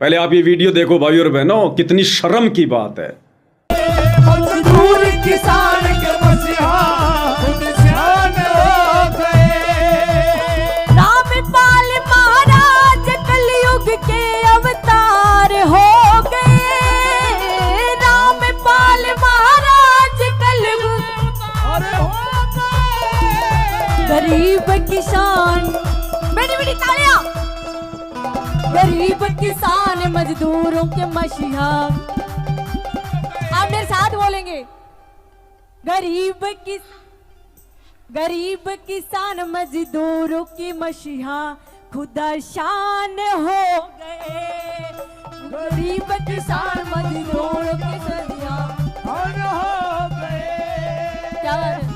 पहले आप ये वीडियो देखो भाई और बहनों, कितनी शर्म की बात है। मजदूर किसान के मसीहा खुद शान हो गए। रामपाल महाराज कलयुग के अवतार हो गए। रामपाल महाराज कलयुग अरे हो गए। गरीब किसान, बड़ी बड़ी तालियां। गरीब किसान मजदूरों के मसीहा, आप मेरे साथ बोलेंगे। गरीब किसान मजदूरों की मसीहा खुदा शान हो गए। गरीब किसान मजदूरों की मसीहा शान हो गए। क्या बात है?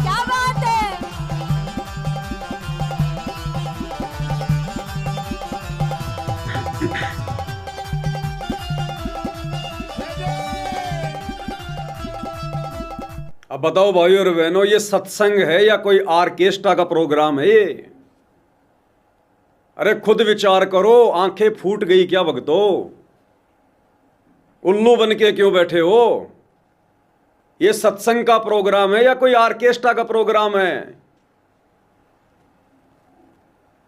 क्या बात है? अब बताओ भाई और बहनों, ये सत्संग है या कोई ऑर्केस्ट्रा का प्रोग्राम है ये? अरे खुद विचार करो, आंखें फूट गई क्या भक्तो? उल्लू बन के क्यों बैठे हो? ये सत्संग का प्रोग्राम है या कोई ऑर्केस्ट्रा का प्रोग्राम है?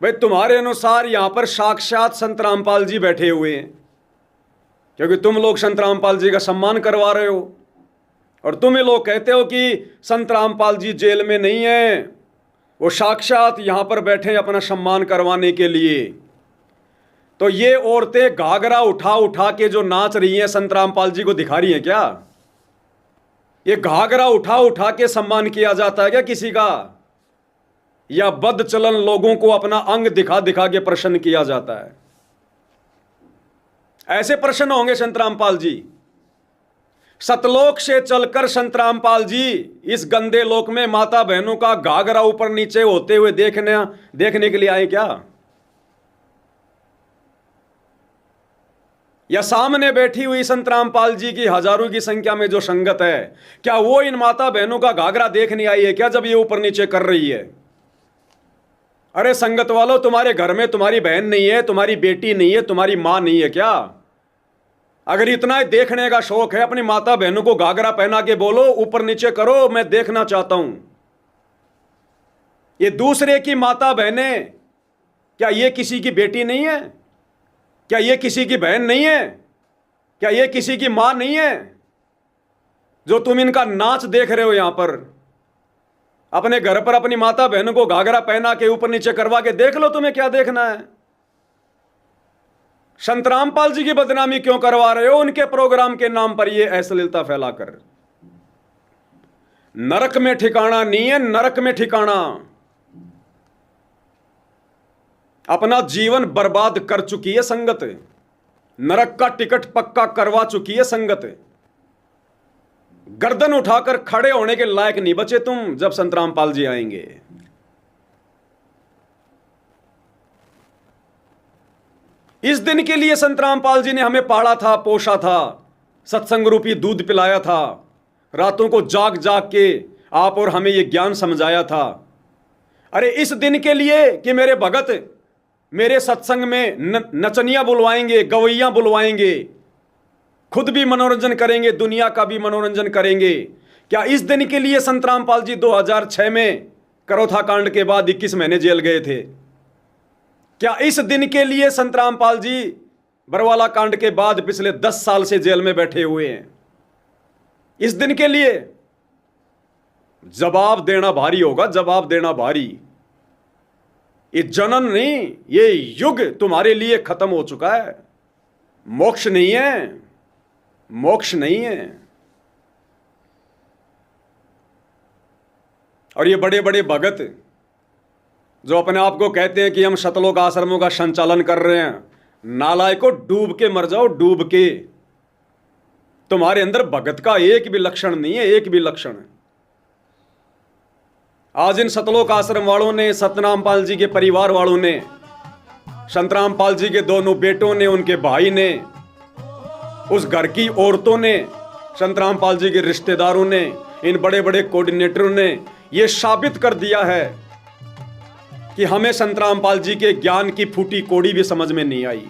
भाई तुम्हारे अनुसार यहां पर साक्षात संत रामपाल जी बैठे हुए हैं, क्योंकि तुम लोग संत रामपाल जी का सम्मान करवा रहे हो। और तुम ये लोग कहते हो कि संत रामपाल जी जेल में नहीं है, वो साक्षात यहां पर बैठे हैं अपना सम्मान करवाने के लिए। तो ये औरतें घाघरा उठा उठा के जो नाच रही हैं, संत रामपाल जी को दिखा रही हैं क्या? ये घाघरा उठा उठा के सम्मान किया जाता है क्या किसी का? या बद चलन लोगों को अपना अंग दिखा दिखा के प्रसन्न किया जाता है? ऐसे प्रसन्न होंगे संत रामपाल जी? सतलोक से चलकर संत रामपाल जी इस गंदे लोक में माता बहनों का घाघरा ऊपर नीचे होते हुए देखने के लिए आए क्या? या सामने बैठी हुई संत रामपाल जी की हजारों की संख्या में जो संगत है, क्या वो इन माता बहनों का घाघरा देखने आई है क्या जब ये ऊपर नीचे कर रही है? अरे संगत वालों, तुम्हारे घर में तुम्हारी बहन नहीं है, तुम्हारी बेटी नहीं है, तुम्हारी मां नहीं है क्या? अगर इतना ही देखने का शौक है, अपनी माता बहनों को घाघरा पहना के बोलो ऊपर नीचे करो, मैं देखना चाहता हूं। ये दूसरे की माता बहनें, क्या ये किसी की बेटी नहीं है? क्या ये किसी की बहन नहीं है? क्या ये किसी की मां नहीं है? जो तुम इनका नाच देख रहे हो यहां पर, अपने घर पर अपनी माता बहनों को घाघरा पहना के ऊपर नीचे करवा के देख लो, तुम्हें क्या देखना है? संत रामपाल जी की बदनामी क्यों करवा रहे हो उनके प्रोग्राम के नाम पर ये अश्लीलता फैलाकर? नरक में ठिकाना नहीं है, नरक में ठिकाना। अपना जीवन बर्बाद कर चुकी है संगत, नरक का टिकट पक्का करवा चुकी है संगत। गर्दन उठाकर खड़े होने के लायक नहीं बचे तुम जब संत रामपाल जी आएंगे। इस दिन के लिए संत रामपाल जी ने हमें पाला था, पोषा था, सत्संग रूपी दूध पिलाया था, रातों को जाग जाग के आप और हमें यह ज्ञान समझाया था। अरे इस दिन के लिए कि मेरे भगत मेरे सत्संग में नचनिया बुलवाएंगे, गवैया बुलवाएंगे, खुद भी मनोरंजन करेंगे, दुनिया का भी मनोरंजन करेंगे। क्या इस दिन के लिए संत रामपाल जी 2006 में करोथा कांड के बाद 21 महीने जेल गए थे? क्या इस दिन के लिए संत रामपाल जी बरवाला कांड के बाद पिछले 10 साल से जेल में बैठे हुए हैं? इस दिन के लिए जवाब देना भारी होगा, जवाब देना भारी। ये जनन नहीं, ये युग तुम्हारे लिए खत्म हो चुका है। मोक्ष नहीं है, मोक्ष नहीं है। और ये बड़े बड़े भगत जो अपने आप को कहते हैं कि हम शतलोक आश्रमों का संचालन कर रहे हैं, नालायकों, डूब के मर जाओ, डूब के। तुम्हारे अंदर भगत का एक भी लक्षण नहीं है, एक भी लक्षण। आज इन सतलोक आश्रम वालों ने, सतनामपाल जी के परिवार वालों ने, संतरामपाल जी के दोनों बेटों ने, उनके भाई ने, उस घर की औरतों ने संत रामपाल जी के रिश्तेदारों ने, इन बड़े बड़े कोऑर्डिनेटरों ने ये साबित कर दिया है कि हमें संत रामपाल जी के ज्ञान की फूटी कौड़ी भी समझ में नहीं आई।